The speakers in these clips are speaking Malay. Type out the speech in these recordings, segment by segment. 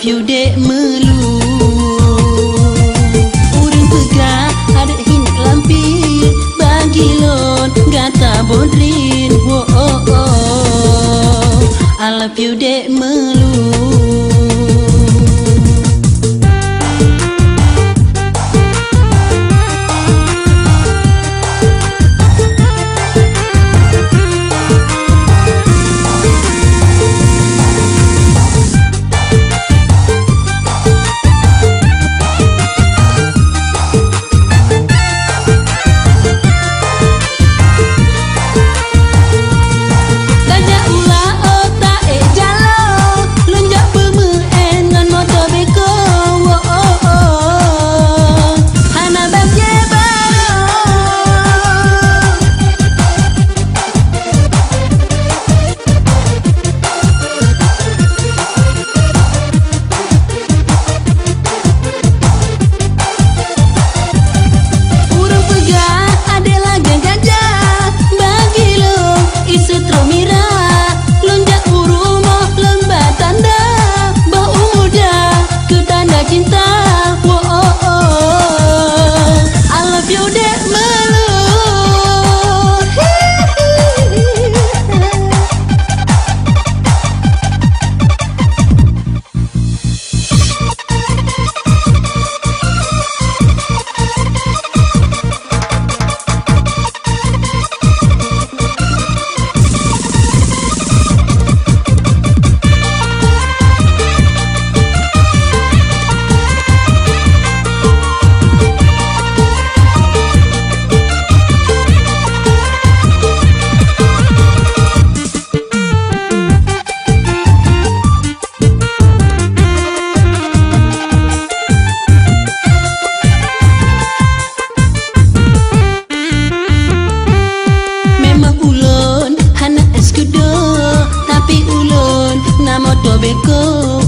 you dek melu. Urang pegah ada hinak lampir, bagi lon gata bodrin. Oh oh oh, I love you dek melu.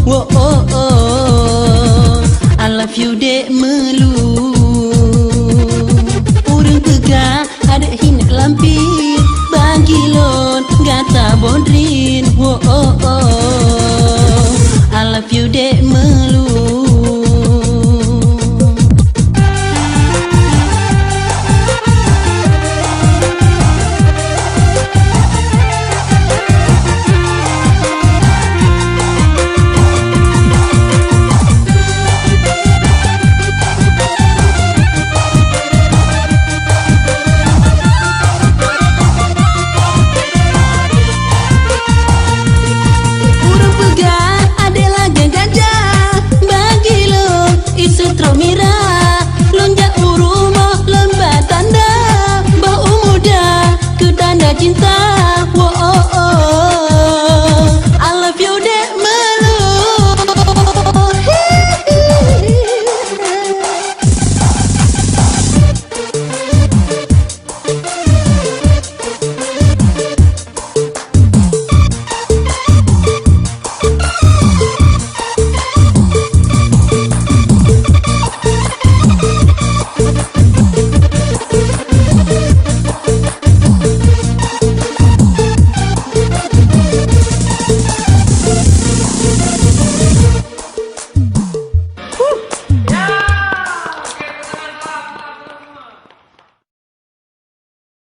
Oh oh oh, I love you dek melu. Urang pegah ada hinak lampir, bagi lon gata bodrin. Oh oh oh, I love you dek melu. Cinta